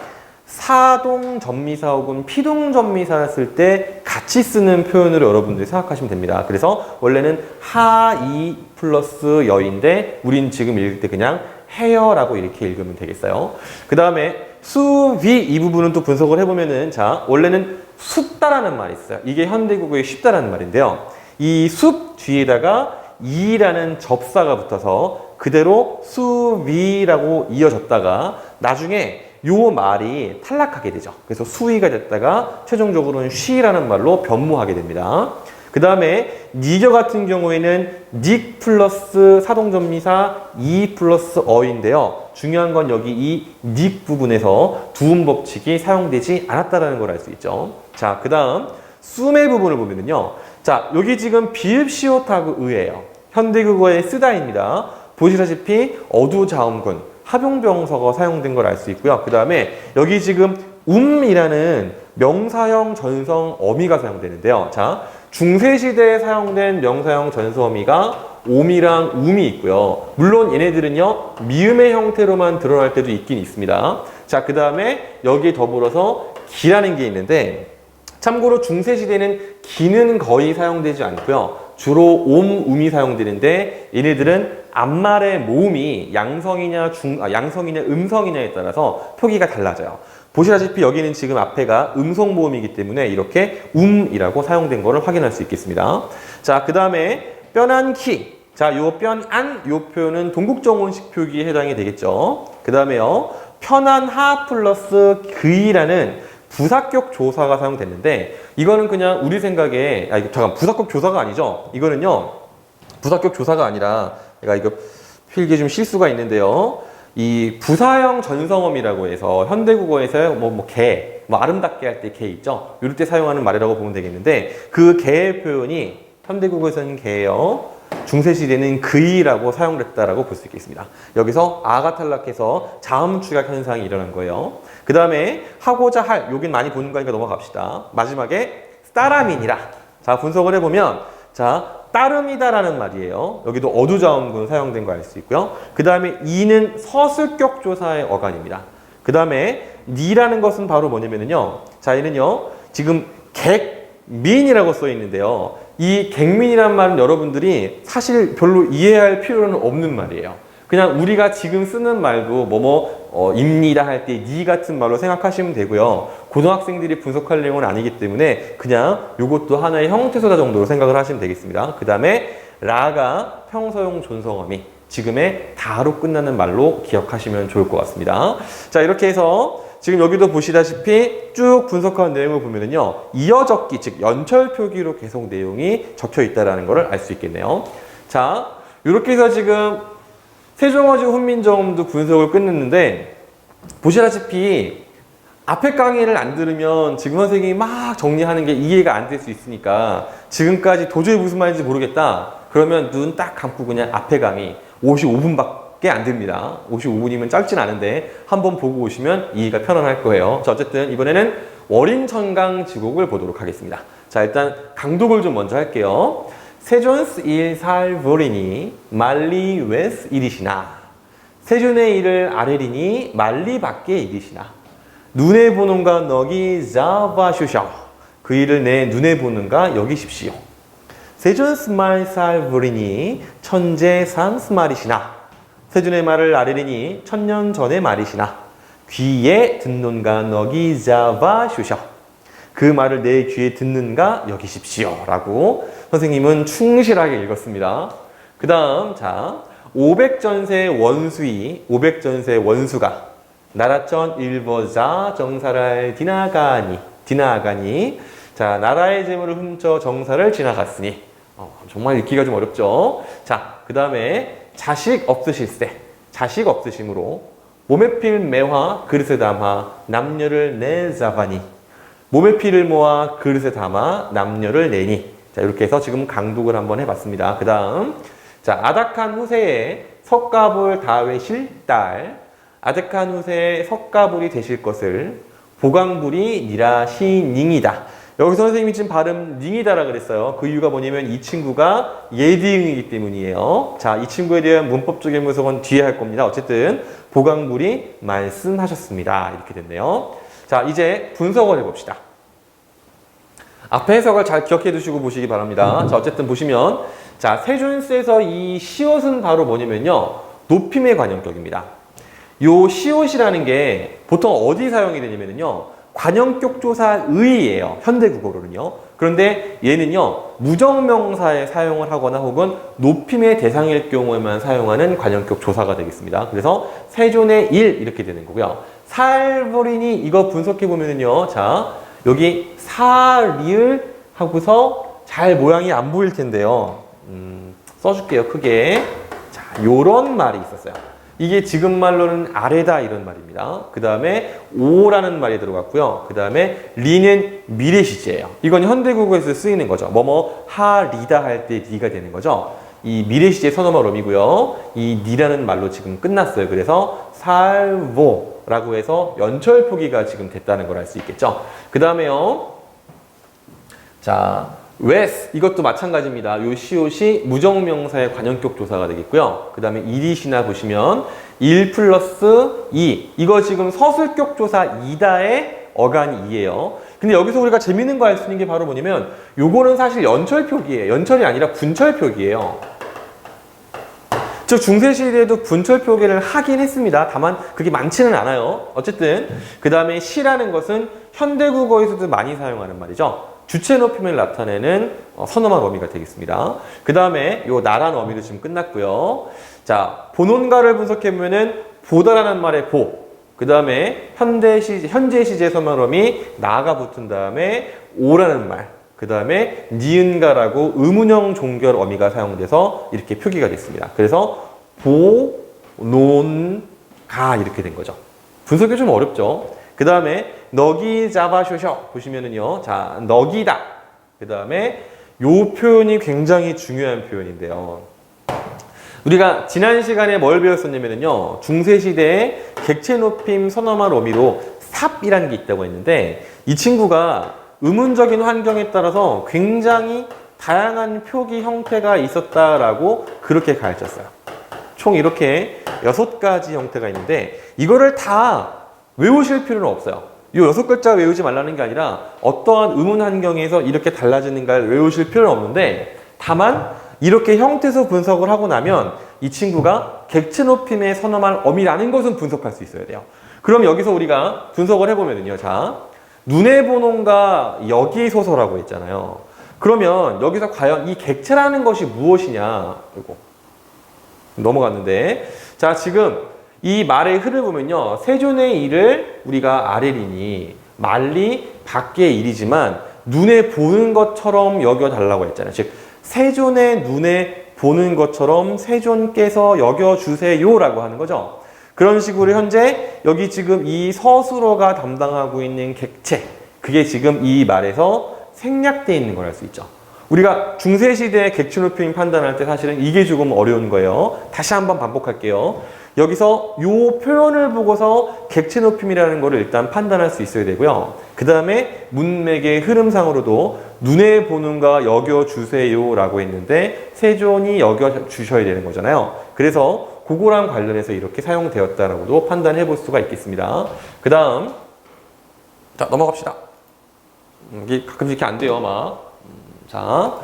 사동 전미사 혹은 피동 전미사를 쓸 때 같이 쓰는 표현으로 여러분들이 생각하시면 됩니다. 그래서 원래는 하이 플러스 여인데 우린 지금 읽을 때 그냥 헤어라고 이렇게 읽으면 되겠어요. 그 다음에 수위 이 부분은 또 분석을 해보면은 자, 원래는 숲다라는 말이 있어요. 이게 현대국어의 쉽다라는 말인데요. 이 숲 뒤에다가 이라는 접사가 붙어서 그대로 수위라고 이어졌다가 나중에 요 말이 탈락하게 되죠. 그래서 수위가 됐다가 최종적으로는 쉬라는 말로 변모하게 됩니다. 그 다음에 니겨 같은 경우에는 닉 플러스 사동전미사 이 플러스 어인데요. 중요한 건 여기 이 닉 부분에서 두음 법칙이 사용되지 않았다는 걸 알 수 있죠. 자, 그 다음 수메 부분을 보면은요, 자, 여기 지금 비읍시옷하고 의예요. 현대국어의 쓰다입니다. 보시다시피 어두자음군 합용병서가 사용된 걸 알 수 있고요. 그 다음에 여기 지금 이라는 명사형 전성 어미가 사용되는데요. 자, 중세시대에 사용된 명사형 전성 어미가 옴이랑 um이 있고요. 물론 얘네들은요, 미음의 형태로만 드러날 때도 있긴 있습니다. 자, 그 다음에 여기에 더불어서 기라는 게 있는데, 참고로 중세시대는 기는 거의 사용되지 않고요. 주로 옴, um이 사용되는데, 얘네들은 앞말의 모음이 양성이냐 음성이냐에 따라서 표기가 달라져요. 보시다시피 여기는 지금 앞에가 음성 모음이기 때문에 이렇게 이라고 사용된 것을 확인할 수 있겠습니다. 자, 그 다음에 뼈난 키. 자, 요 뼈안, 요 표현은 동국정원식 표기에 해당이 되겠죠. 그 다음에요, 편한 하 플러스 그이라는 부사격 조사가 사용됐는데, 이거는 그냥 우리 생각에, 부사격 조사가 아니죠. 이거는요, 부사격 조사가 아니라, 제가 이거 필기에 좀 실수가 있는데요. 이 부사형 전성어미라고 해서 현대국어에서 개, 아름답게 할 때 개 있죠. 이럴 때 사용하는 말이라고 보면 되겠는데, 그 개의 표현이 현대국어에서는 개예요. 중세시대는 그이라고 사용됐다라고 볼 수 있겠습니다. 여기서 아가 탈락해서 자음 축약 현상이 일어난 거예요. 그 다음에 하고자 할, 여긴 많이 보는 거니까 넘어갑시다. 마지막에 따람이니라. 자, 분석을 해보면, 자, 따름이다라는 말이에요. 여기도 어두자음군 사용된 거 알 수 있고요. 그 다음에 이는 서술격 조사의 어간입니다. 그 다음에 니라는 것은 바로 뭐냐면요. 자, 얘는요, 지금 객민이라고 써 있는데요. 이 객민이란 말은 여러분들이 사실 별로 이해할 필요는 없는 말이에요. 그냥 우리가 지금 쓰는 말도 입니다 할 때 니 같은 말로 생각하시면 되고요. 고등학생들이 분석할 내용은 아니기 때문에 그냥 이것도 하나의 형태소다 정도로 생각을 하시면 되겠습니다. 그 다음에 라가 평서용 존성어미, 지금의 다로 끝나는 말로 기억하시면 좋을 것 같습니다. 자, 이렇게 해서 지금 여기도 보시다시피 쭉 분석한 내용을 보면은요, 이어적기, 즉 연철 표기로 계속 내용이 적혀 있다는 것을 알 수 있겠네요. 자, 이렇게 해서 지금 세종어지 훈민정음도 분석을 끝냈는데, 보시다시피 앞에 강의를 안 들으면 지금 선생님이 막 정리하는 게 이해가 안 될 수 있으니까, 지금까지 도저히 무슨 말인지 모르겠다 그러면 눈 딱 감고 그냥 앞에 강의 55분밖에 안 됩니다. 55분이면 짧진 않은데 한번 보고 오시면 이해가 편안할 거예요. 자, 어쨌든 이번에는 월인천강지곡을 보도록 하겠습니다. 자, 일단 강독을 좀 먼저 할게요. 세존스 일 살보리니 말리 웨스 이리시나, 세존의 일을 아뢰리니 말리 밖에 이리시나, 눈에 보는가 너기 자바슈샤, 그 일을 내 눈에 보는가 여기십시오. 세존스 말 살보리니 천재 삼스 말이시나, 세존의 말을 아뢰리니 천년 전의 말이시나, 귀에 듣는가 너기 자바슈샤, 그 말을 내 귀에 듣는가 여기십시오 라고 선생님은 충실하게 읽었습니다. 그 다음, 자, 500전세 원수이, 500전세 원수가 나라천 일보자 정사를 디나가니, 자, 나라의 재물을 훔쳐 정사를 지나갔으니, 정말 읽기가 좀 어렵죠. 자, 그 다음에 자식 없으실세, 자식 없으심으로 몸에 필 매화 그릇에 담아 남녀를 내자바니, 몸에 피를 모아 그릇에 담아 남녀를 내니. 자, 이렇게 해서 지금 강독을 한번 해봤습니다. 그 다음, 자, 아닥한 후세에 석가볼 다외실 딸, 아닥한 후세에 석가볼이 되실 것을 보강불이 니라시닝이다. 여기서 선생님이 지금 발음 닝이다라 그랬어요. 그 이유가 뭐냐면 이 친구가 예디응이기 때문이에요. 자, 이 친구에 대한 문법적인 분석은 뒤에 할 겁니다. 어쨌든 보강불이 말씀하셨습니다. 이렇게 됐네요. 자, 이제 분석을 해봅시다. 앞에 해석을 잘 기억해 두시고 보시기 바랍니다. 자, 어쨌든 보시면, 자, 세존스에서 이 시옷은 바로 뭐냐면요, 높임의 관형격입니다. 요 시옷이라는 게 보통 어디 사용이 되냐면요, 관형격 조사의예요. 현대국어로는요. 그런데 얘는요, 무정명사에 사용을 하거나 혹은 높임의 대상일 경우에만 사용하는 관형격 조사가 되겠습니다. 그래서 세존의 일 이렇게 되는 거고요. 살보리니 이거 분석해 보면은요, 자, 여기 사리을 하고서 잘 모양이 안 보일 텐데요. 써줄게요, 크게. 자, 요런 말이 있었어요. 이게 지금 말로는 아래다 이런 말입니다. 그 다음에 오라는 말이 들어갔고요. 그 다음에 리는 미래 시제예요. 이건 현대국어에서 쓰이는 거죠. 하리다 할 때 리가 되는 거죠. 이 미래 시제 선어말음이고요. 이 니라는 말로 지금 끝났어요. 그래서 살보 라고 해서 연철 표기가 지금 됐다는 걸 알 수 있겠죠. 그 다음에요. 자, with 이것도 마찬가지입니다. 요 시옷이 무정명사의 관형격 조사가 되겠고요. 그 다음에 이리시나 보시면 1 플러스 2 이거 지금 서술격 조사 이다의 어간이 2예요. 근데 여기서 우리가 재밌는 거 알 수 있는 게 바로 뭐냐면 요거는 사실 연철 표기예요. 연철이 아니라 분철 표기예요. 즉 중세시대에도 분철 표기를 하긴 했습니다. 다만 그게 많지는 않아요. 어쨌든 그 다음에 시라는 것은 현대국어에서도 많이 사용하는 말이죠. 주체 높임을 나타내는 선어말 어미가 되겠습니다. 그 다음에 요 나란 어미도 지금 끝났고요. 자, 본원가를 분석해보면은 보다라는 말의 보, 그 다음에 현재 시제 선어말 어미 나가 붙은 다음에 오라는 말, 그 다음에 니은가라고 의문형 종결 어미가 사용돼서 이렇게 표기가 됐습니다. 그래서 보, 논, 가 이렇게 된 거죠. 분석이 좀 어렵죠. 그 다음에 너기 잡아쇼셔 보시면은요. 자, 너기다. 그 다음에 요 표현이 굉장히 중요한 표현인데요. 우리가 지난 시간에 뭘 배웠었냐면요. 중세시대에 객체 높임 선어말 어미로 삽이라는 게 있다고 했는데 이 친구가 의문적인 환경에 따라서 굉장히 다양한 표기 형태가 있었다라고 그렇게 가르쳤어요. 총 이렇게 6가지 형태가 있는데 이거를 다 외우실 필요는 없어요. 이 6글자 외우지 말라는 게 아니라 어떠한 의문 환경에서 이렇게 달라지는가를 외우실 필요는 없는데 다만 이렇게 형태수 분석을 하고 나면 이 친구가 객체 높임의 선어말 어미라는 것은 분석할 수 있어야 돼요. 그럼 여기서 우리가 분석을 해보면요. 자, 눈의 본원과 여기소서라고 했잖아요. 그러면 여기서 과연 이 객체라는 것이 무엇이냐. 이거 넘어갔는데 자, 지금 이 말의 흐를 보면요. 세존의 일을 우리가 아래리니 말리 밖의 일이지만 눈에 보는 것처럼 여겨달라고 했잖아요. 즉 세존의 눈에 보는 것처럼 세존께서 여겨주세요라고 하는 거죠. 그런 식으로 현재 여기 지금 이 서술어가 담당하고 있는 객체 그게 지금 이 말에서 생략되어 있는 걸 알 수 있죠. 우리가 중세시대의 객체 높임 판단할 때 사실은 이게 조금 어려운 거예요. 다시 한번 반복할게요. 여기서 이 표현을 보고서 객체 높임이라는 거를 일단 판단할 수 있어야 되고요. 그 다음에 문맥의 흐름상으로도 눈에 보는가 여겨주세요 라고 했는데 세존이 여겨주셔야 되는 거잖아요. 그래서 그거랑 관련해서 이렇게 사용되었다라고도 판단해 볼 수가 있겠습니다. 그 다음 자 넘어갑시다. 이게 가끔씩 이렇게 안 돼요 아마. 자,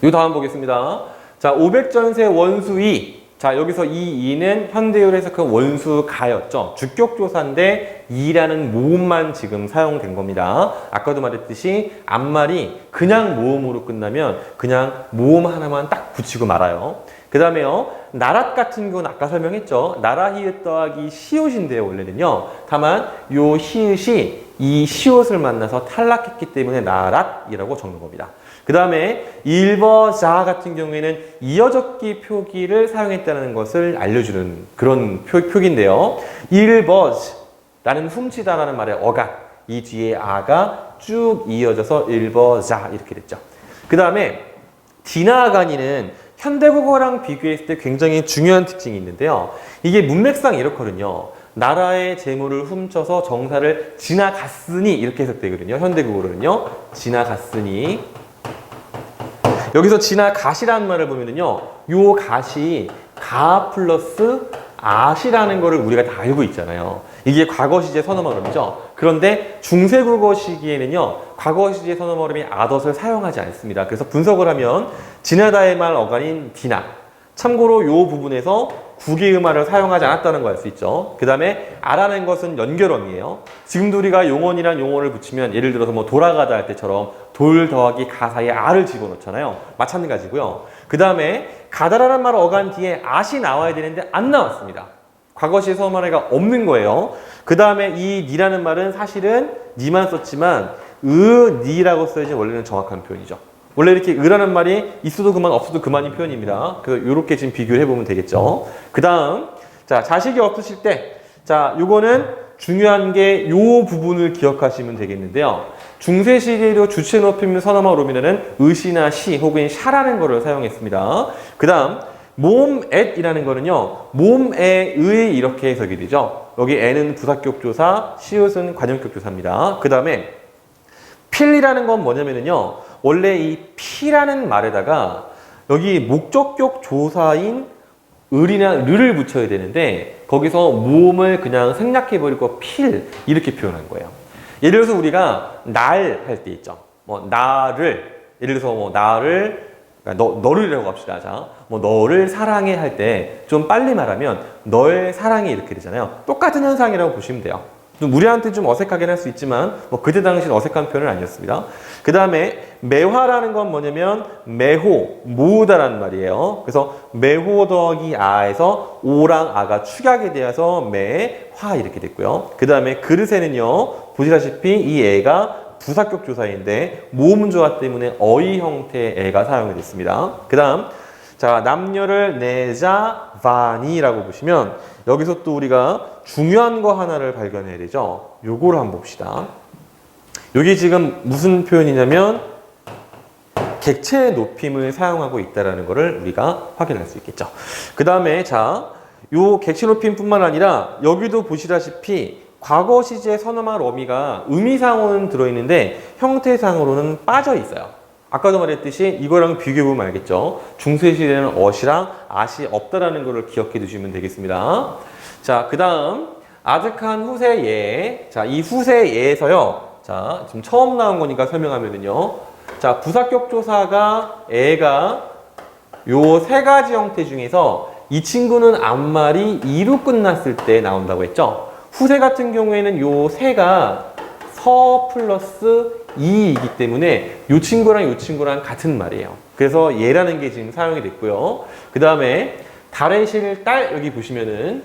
요 다음 보겠습니다. 자, 500전세 원수2. 자, 여기서 이 2는 현대어로 해석한 원수가였죠. 주격조사인데 2라는 모음만 지금 사용된 겁니다. 아까도 말했듯이 앞말이 그냥 모음으로 끝나면 그냥 모음 하나만 딱 붙이고 말아요. 그 다음에요. 나랏 같은 경우는 아까 설명했죠. 나라 히읗 더하기 시옷인데요. 원래는요. 다만 요 히읗이 이 시옷을 만나서 탈락했기 때문에 나랏이라고 적는 겁니다. 그 다음에 일버자 같은 경우에는 이어적기 표기를 사용했다는 것을 알려주는 그런 표기인데요. 일버즈라는 훔치다라는 말의 어간, 이 뒤에 아가 쭉 이어져서 일버자 이렇게 됐죠. 그 다음에 디나아가니는 현대국어랑 비교했을 때 굉장히 중요한 특징이 있는데요. 이게 문맥상 이렇거든요. 나라의 재물을 훔쳐서 정사를 지나갔으니 이렇게 해석되거든요. 현대국어로는요. 지나갔으니. 여기서 지나가시라는 말을 보면은요. 요 가시 가 플러스 아시라는 거를 우리가 다 알고 있잖아요. 이게 과거 시제 선어말 어음이죠. 그런데 중세국어 시기에는요. 과거 시제 선어말 어음이 아덧을 사용하지 않습니다. 그래서 분석을 하면 지나다의 말 어간인 디나. 참고로 요 부분에서 국의음화를 사용하지 않았다는 걸 알 수 있죠. 그 다음에 아라는 것은 연결어미예요. 지금도 우리가 용언이란 용어를 붙이면 예를 들어서 뭐 돌아가다 할 때처럼 돌 더하기 가 사이에 아를 집어넣잖아요. 마찬가지고요. 그 다음에 가다라는 말 어간 뒤에 아시 나와야 되는데 안 나왔습니다. 과거시 서말해가 없는 거예요. 그 다음에 이 니라는 말은 사실은 니만 썼지만 니라고 써야지 원래는 정확한 표현이죠. 원래 이렇게 으라는 말이 있어도 그만 없어도 그만인 표현입니다. 요렇게 지금 비교를 해보면 되겠죠. 그 다음, 자, 자식이 없으실 때, 자, 요거는 중요한 게 요 부분을 기억하시면 되겠는데요. 중세시대로 주체 높임 선어말 오면은 의시나 시 혹은 샤라는 거를 사용했습니다. 그 다음, 몸앳이라는 거는요, 몸에 의 이렇게 해석이 되죠. 여기 애는 부사격 조사, 시옷은 관용격 조사입니다. 그 다음에 필이라는 건 뭐냐면요, 원래 이 피라는 말에다가 여기 목적격 조사인 을이나 르를 붙여야 되는데 거기서 몸을 그냥 생략해버리고 필 이렇게 표현한 거예요. 예를 들어서 우리가 날 할 때 있죠. 뭐 나를, 예를 들어서 뭐 나를, 너를이라고 합시다. 자, 뭐 너를 사랑해 할 때 좀 빨리 말하면 널 사랑해 이렇게 되잖아요. 똑같은 현상이라고 보시면 돼요. 좀 우리한테 좀 어색하긴 할 수 있지만 뭐 그때 당시는 어색한 표현은 아니었습니다. 그 다음에 매화라는 건 뭐냐면 매호, 모으다라는 말이에요. 그래서 매호 더하기 아에서 오랑 아가 축약이 되어서 매화 이렇게 됐고요. 그 다음에 그릇에는요, 보시다시피 이 애가 부사격 조사인데 모음 조화 때문에 어휘 형태의 애가 사용이 됐습니다. 그 다음 자, 남녀를 내자 바니라고 보시면 여기서 또 우리가 중요한 거 하나를 발견해야 되죠. 요거를 한번 봅시다. 여기 지금 무슨 표현이냐면 객체 높임을 사용하고 있다는 것을 우리가 확인할 수 있겠죠. 그 다음에 자, 요 객체 높임뿐만 아니라 여기도 보시다시피 과거 시제 선어말 어미가 의미상으로는 들어있는데 형태상으로는 빠져 있어요. 아까도 말했듯이 이거랑 비교해보면 알겠죠. 중세시대는 어시랑 아시 없다라는 것을 기억해 두시면 되겠습니다. 자, 그 다음 아득한 후세예. 자, 이 후세예에서요. 자, 지금 처음 나온 거니까 설명하면은요. 자, 부사격 조사가 애가 요 세 가지 형태 중에서 이 친구는 앞말이 이로 끝났을 때 나온다고 했죠. 후세 같은 경우에는 요 세가 서 플러스 이이기 때문에 요 친구랑 요 친구랑 같은 말이에요. 그래서 얘라는 게 지금 사용이 됐고요. 그 다음에 달의 실 딸 여기 보시면은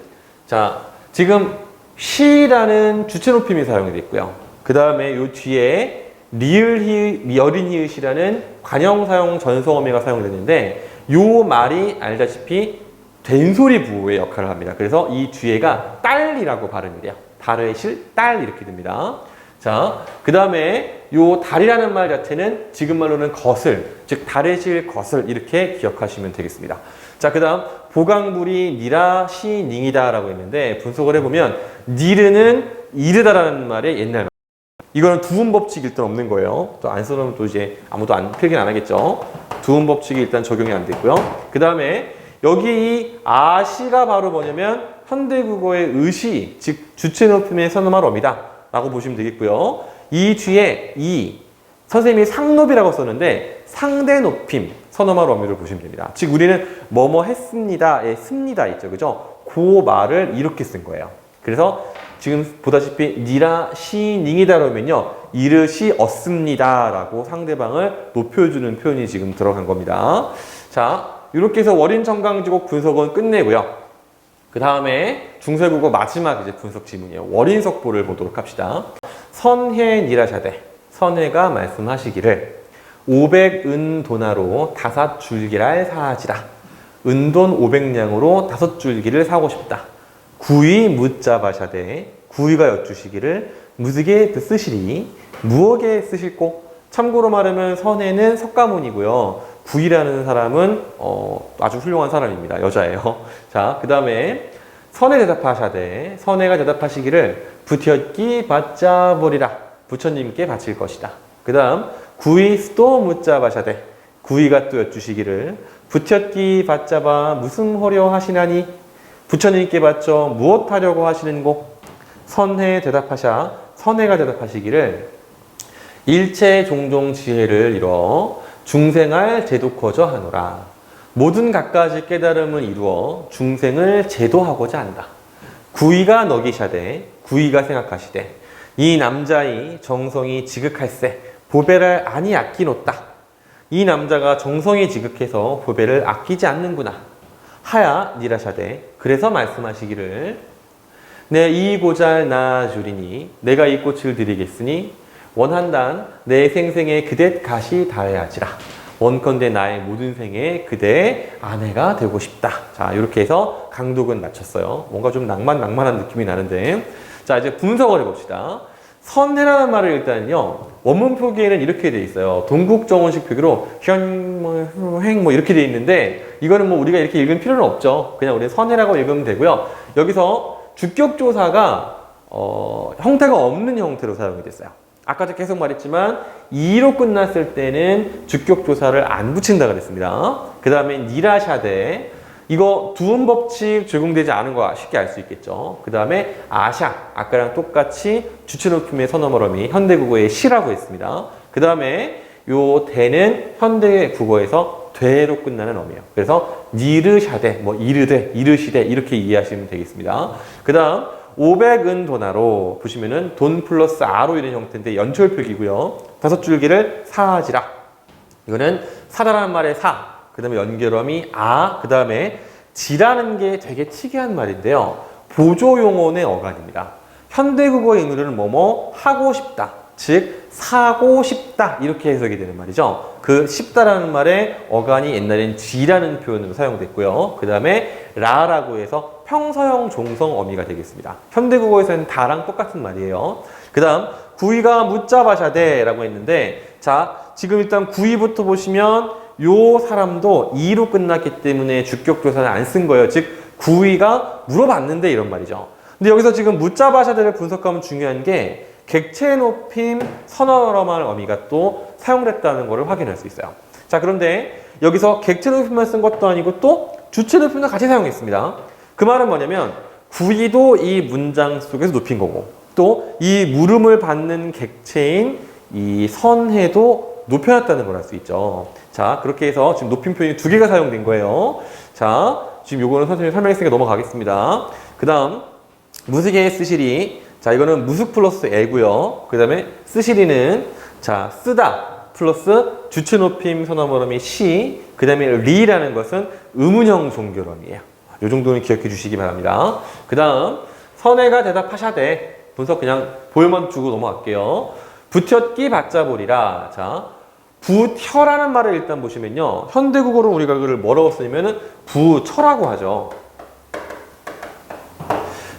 자, 지금 시라는 주체 높임이 사용이 됐고요. 그 다음에 요 뒤에 리을 히읗, 여린 히읗이라는 관형 사용 전성어미가 사용됐는데 요 말이 알다시피 된소리 부호의 역할을 합니다. 그래서 이 뒤에가 딸이라고 발음이 돼요. 달의 실 딸 이렇게 됩니다. 자, 그 다음에 요 달이라는 말 자체는 지금 말로는 거슬, 즉 달의 실 거슬 이렇게 기억하시면 되겠습니다. 자, 그 다음 보강불이 니라 시 닝이다 라고 했는데 분석을 해보면 니르는 이르다라는 말의 옛날 말. 이거는 두음 법칙이 일단 없는 거예요. 또 안 써놓으면 또 이제 아무도 필기는 안 하겠죠. 두음 법칙이 일단 적용이 안 됐고요. 그 다음에 여기 이 아시가 바로 뭐냐면 현대국어의 의시, 즉 주체 높임의 선어말 어미다 라고 보시면 되겠고요. 이 뒤에 이 선생님이 상높이라고 썼는데 상대 높임 선어말 어미를 보시면 됩니다. 즉 우리는 뭐뭐 했습니다의 습니다 있죠, 그죠? 그 말을 이렇게 쓴 거예요. 그래서 지금 보다시피 니라 시닝이다 그러면요 이르시 얻습니다 라고 상대방을 높여주는 표현이 지금 들어간 겁니다. 자, 이렇게 해서 월인청강지곡 분석은 끝내고요. 그 다음에 중세국어 마지막 이제 분석 지문이에요. 월인석보를 보도록 합시다. 선해 니라샤대. 선해가 말씀하시기를 500은 돈하로 5줄기를 사지라. 은돈 500냥으로 5줄기를 사고 싶다. 구이 묻자바샤대. 구이가 여쭈시기를 무지개 쓰시리. 무엇에 쓰실꼬? 참고로 말하면 선해는 석가모니고요. 구이라는 사람은 아주 훌륭한 사람입니다. 여자예요. 자, 그 다음에 선해 대답하샤대. 선해가 대답하시기를 부티었기 받자버리라. 부처님께 바칠 것이다. 그 다음 구이 스도 묻자바샤대. 구이가 또 여쭈시기를 부티었기 받자바 무슨 허려 하시나니? 부처님께 바쳐 무엇 하려고 하시는고? 선해 대답하샤. 선해가 대답하시기를 일체 종종 지혜를 이뤄 중생할 제도커져 하노라. 모든 갖가지 깨달음을 이루어 중생을 제도하고자 한다. 구이가 너기샤대. 구이가 생각하시되 이 남자의 정성이 지극할세 보배를 아니 아끼노다. 이 남자가 정성이 지극해서 보배를 아끼지 않는구나. 하야 니라샤대. 그래서 말씀하시기를 내 이 고잘 나 주리니 내가 이 꽃을 드리겠으니 원한단 내 생생에 그대 가시 다해야지라. 원컨대 나의 모든 생에 그대의 아내가 되고 싶다. 자, 이렇게 해서 강독은 마쳤어요. 뭔가 좀 낭만한 느낌이 나는데 자, 이제 분석을 해봅시다. 선해라는 말을 일단요 원문 표기에는 이렇게 돼 있어요. 동국정원식 표기로 행 뭐 이렇게 돼 있는데 이거는 뭐 우리가 이렇게 읽을 필요는 없죠. 그냥 우리 선해라고 읽으면 되고요. 여기서 주격조사가 형태가 없는 형태로 사용이 됐어요. 아까도 계속 말했지만 이로 끝났을 때는 주격조사를 안 붙인다 그랬습니다. 그 다음에 니라샤데 이거 두음 법칙 적용되지 않은 거 쉽게 알 수 있겠죠. 그 다음에 아샤 아까랑 똑같이 주체높임의 선어머러미 현대국어의 시라고 했습니다. 그 다음에 요 대는 현대국어에서 되로 끝나는 어미예요. 그래서 니르샤데 뭐 이르되 이르시되 이렇게 이해하시면 되겠습니다. 그 다음 500은 도나로 보시면은 돈 플러스 아로 이런 형태인데 연철 표기고요. 5줄기를 사지라 이거는 사다라는 말의 사 그 다음에 연결어미 아, 그 다음에 지라는 게 되게 특이한 말인데요. 보조용언의 어간입니다. 현대국어의 의미로는 뭐뭐 하고 싶다. 즉 사고 싶다 이렇게 해석이 되는 말이죠. 그 싶다라는 말의 어간이 옛날엔 지라는 표현으로 사용됐고요. 그 다음에 라라고 해서 평서형 종성 어미가 되겠습니다. 현대국어에서는 다랑 똑같은 말이에요. 그 다음 구이가 묻자바샤데라고 했는데 자 지금 일단 구이부터 보시면 요 사람도 이로 끝났기 때문에 주격조사는 안 쓴 거예요. 즉 구이가 물어봤는데 이런 말이죠. 근데 여기서 지금 묻자바샤데를 분석하면 중요한 게 객체 높임 선어러말 어미가 또 사용됐다는 것을 확인할 수 있어요. 자 그런데 여기서 객체 높임만 쓴 것도 아니고 또 주체 높임도 같이 사용했습니다. 그 말은 뭐냐면 구이도 이 문장 속에서 높인 거고 또 이 물음을 받는 객체인 이 선해도 높여놨다는 걸 알 수 있죠. 자, 그렇게 해서 지금 높임 표현이 2개가 사용된 거예요. 자, 지금 요거는 선생님이 설명했으니까 넘어가겠습니다. 그 다음, 무스개의 쓰시리. 자, 이거는 무스 플러스 애고요. 그 다음에 쓰시리는, 자, 쓰다 플러스 주체 높임 선어머러미 시. 그 다음에 리라는 것은 의문형 종결어미예요. 요 정도는 기억해 주시기 바랍니다. 그 다음, 선혜가 대답하샤대. 분석 그냥 보여만 주고 넘어갈게요. 붙였기 받자보리라. 자, 부혀라는 말을 일단 보시면요. 현대국어로 우리가 그걸 뭐라고 쓰냐면은 부처라고 하죠.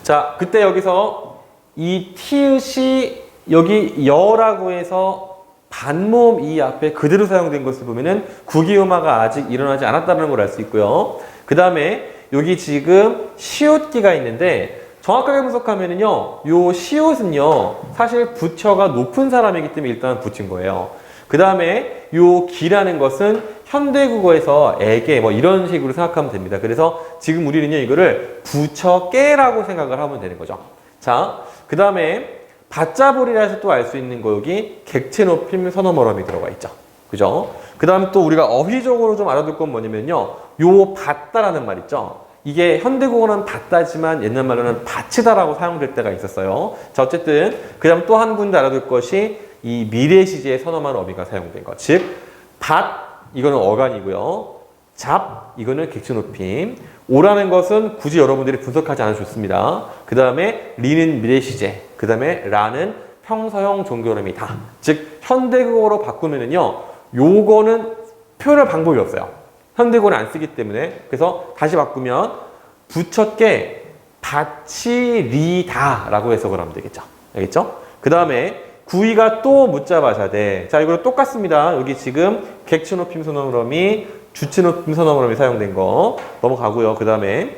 자, 그때 여기서 이 티읕이 여기 여라고 해서 반모음 이 앞에 그대로 사용된 것을 보면은 구기음화가 아직 일어나지 않았다는 걸 알 수 있고요. 그 다음에 여기 지금 시옷기가 있는데 정확하게 분석하면은요, 요 시옷은요, 사실 부처가 높은 사람이기 때문에 일단 붙인 거예요. 그 다음에 요 기라는 것은 현대국어에서 애게 뭐 이런 식으로 생각하면 됩니다. 그래서 지금 우리는요, 이거를 부처깨라고 생각을 하면 되는 거죠. 자, 그 다음에 받자보리라 해서 또 알 수 있는 거 여기 객체 높임 선어머럼이 들어가 있죠. 그죠? 그 다음 또 우리가 어휘적으로 좀 알아둘 건 뭐냐면요, 요 받다라는 말 있죠. 이게 현대국어는 받다지만 옛날 말로는 바치다라고 사용될 때가 있었어요. 자, 어쨌든 그 다음 또 한 군데 알아둘 것이 이 미래 시제의 선어말 어미가 사용된 것. 즉, 받, 이거는 어간이고요. 잡, 이거는 객체 높임. 오라는 것은 굳이 여러분들이 분석하지 않아도 좋습니다. 그 다음에 리는 미래 시제. 그 다음에 라는 평서형 종결음이다. 즉, 현대국어로 바꾸면은요, 요거는 표현할 방법이 없어요. 현대국어는 안 쓰기 때문에. 그래서 다시 바꾸면 붙였게 받치리다라고 해석을 하면 되겠죠. 알겠죠? 그 다음에 구이가 또 묻자바샤대. 자, 이거 똑같습니다. 여기 지금 객체 높임 선어머럼이 주체 높임 선어머럼이 사용된 거 넘어가고요. 그 다음에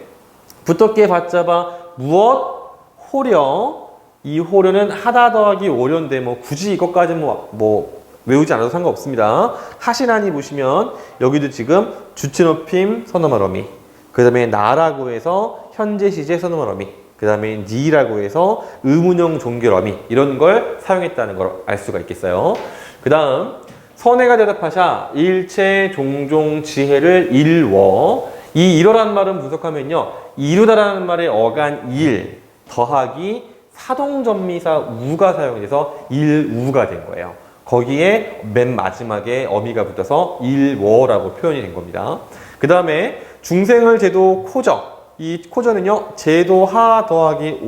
붙었게 받자바 무엇 호려. 이 호려는 하다 더하기 오려인데 뭐 굳이 이것까지 뭐 외우지 않아도 상관없습니다. 하시나니 보시면 여기도 지금 주체 높임 선어머러미, 그 다음에 나라고 해서 현재 시제 선어머러미, 그 다음에 니라고 해서 의문형 종결어미 이런 걸 사용했다는 걸 알 수가 있겠어요. 그 다음 선혜가 대답하샤 일체 종종 지혜를 일워. 이 일어라는 말은 분석하면요, 이루다라는 말의 어간 일 더하기 사동전미사 우가 사용돼서 일우가 된 거예요. 거기에 맨 마지막에 어미가 붙어서 일워라고 표현이 된 겁니다. 그 다음에 중생을 제도 코저. 이 코저는요, 제도 하 더하기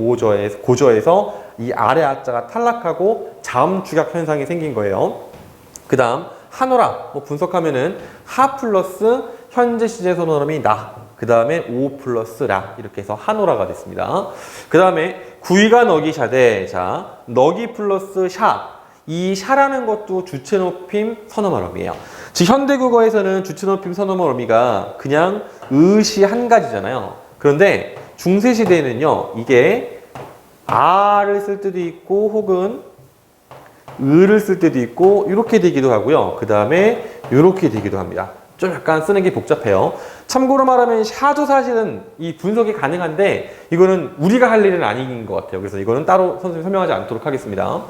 고저에서 이 아래 하자가 탈락하고 자음 축약 현상이 생긴 거예요. 그 다음 하노라. 뭐 분석하면은 하 플러스 현재 시제 선어름이 나. 그 다음에 오 플러스 라. 이렇게 해서 하노라가 됐습니다. 그 다음에 구이가 너기 샤대. 자, 너기 플러스 샤. 이 샤라는 것도 주체 높임 선어말 어미예요. 즉 현대국어에서는 주체 높임 선어말 어미가 그냥 의시 한 가지잖아요. 그런데 중세시대에는요, 이게 아를 쓸 때도 있고 혹은 을을 쓸 때도 있고 이렇게 되기도 하고요. 그 다음에 이렇게 되기도 합니다. 좀 약간 쓰는 게 복잡해요. 참고로 말하면 샤도 사실은 이 분석이 가능한데 이거는 우리가 할 일은 아닌 것 같아요. 그래서 이거는 따로 선생님이 설명하지 않도록 하겠습니다.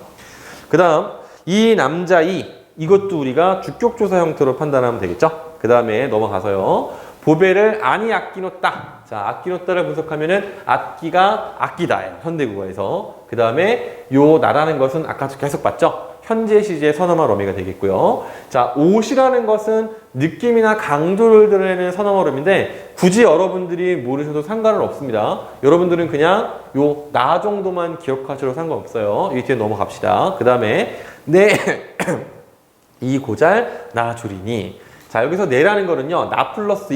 그 다음 이 남자 이것도 우리가 주격조사 형태로 판단하면 되겠죠. 그 다음에 넘어가서요. 보배를 아니 아끼노따. 자, 아끼노따를 분석하면은 아끼가 아끼다예요. 현대국어에서. 그 다음에 요 나라는 것은 아까 계속 봤죠. 현재 시제 선어말 어미가 되겠고요. 자, 옷이라는 것은 느낌이나 강조를 드러내는 선어말 어미인데 굳이 여러분들이 모르셔도 상관은 없습니다. 여러분들은 그냥 요 나 정도만 기억하셔도 상관없어요. 이 뒤에 넘어갑시다. 그 다음에 네. 이 고잘 나 줄이니. 자, 여기서 네라는 거는요, 나 플러스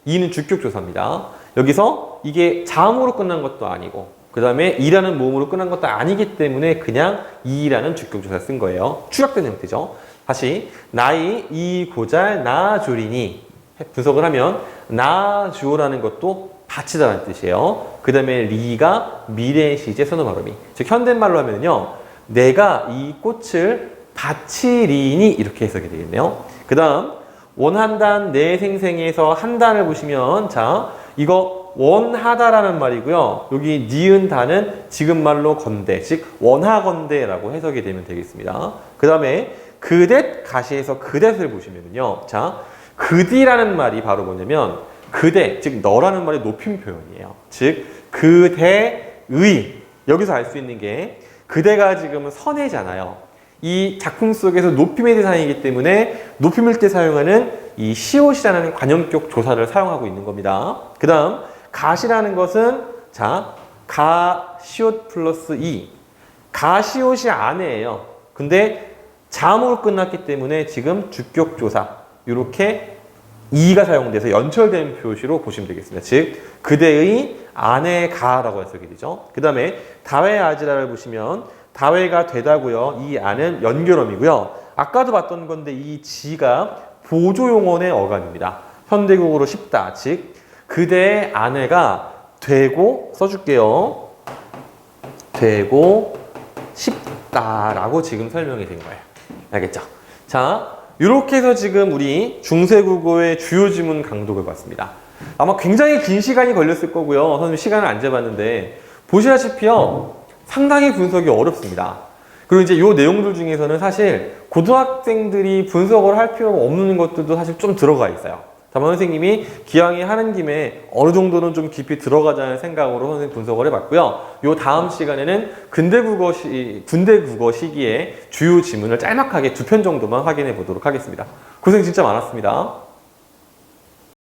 이는 주격조사입니다. 여기서 이게 자음으로 끝난 것도 아니고, 그 다음에 이라는 모음으로 끝난 것도 아니기 때문에 그냥 이라는 주격조사 쓴 거예요. 추락된 형태죠. 다시, 나이, 이 고잘, 나 줄이니. 분석을 하면, 나 주어라는 것도 바치다라는 뜻이에요. 그 다음에 리가 미래 시제 선어 발음이. 즉, 현대말로 하면요, 내가 이 꽃을 바치리니 이렇게 해석이 되겠네요. 그 다음 원한단 내 생생에서 한단을 보시면 자 이거 원하다라는 말이고요. 여기 니은 단은 지금 말로 건대 즉 원하건대라고 해석이 되면 되겠습니다. 그 다음에 그댓 가시에서 그댓을 보시면요. 자 그디라는 말이 바로 뭐냐면 그대 즉 너라는 말의 높임 표현이에요. 즉 그대의 여기서 알 수 있는 게 그대가 지금은 선해잖아요. 이 작품 속에서 높임의 대상이기 때문에 높임일 때 사용하는 이 시옷이라는 관형격 조사를 사용하고 있는 겁니다. 그 다음 가시라는 것은 자 가시옷 플러스 이 가시옷이 아내예요. 근데 자음으로 끝났기 때문에 지금 주격 조사 이렇게 이가 사용돼서 연철된 표시로 보시면 되겠습니다. 즉 그대의 아내가라고 해석이 되죠. 그 다음에 다외 아지라를 보시면 다외가 되다고요. 이 안은 연결어이고요. 아까도 봤던 건데 이 지가 보조용언의 어감입니다. 현대국어로 쉽다. 즉 그대의 아내가 되고 써줄게요. 되고 싶다라고 지금 설명이 된 거예요. 알겠죠? 자, 이렇게 해서 지금 우리 중세국어의 주요 지문 강독을 봤습니다. 아마 굉장히 긴 시간이 걸렸을 거고요. 선생님 시간을 안 재봤는데 보시다시피요. 상당히 분석이 어렵습니다. 그리고 이제 이 내용들 중에서는 사실 고등학생들이 분석을 할 필요가 없는 것들도 사실 좀 들어가 있어요. 다만 선생님이 기왕에 하는 김에 어느 정도는 좀 깊이 들어가자는 생각으로 선생님 분석을 해봤고요. 요 다음 시간에는 군대국어 시기의 주요 지문을 짤막하게 2편 정도만 확인해 보도록 하겠습니다. 고생 진짜 많았습니다.